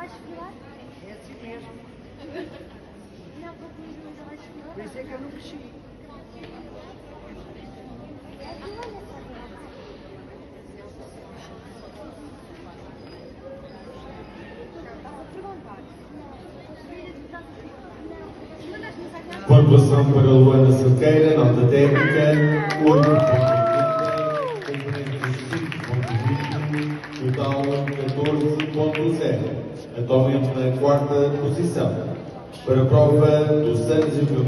vais desfilar? É assim mesmo. Não, porque ainda vais desfilar? Pensei que eu não cresci. Aqui olha só. Estás a perguntar? Pontuação para Luana Cerqueira, nota técnica 8.30, componentes 5.20, total 14.0, atualmente na quarta posição. Para a prova do Santos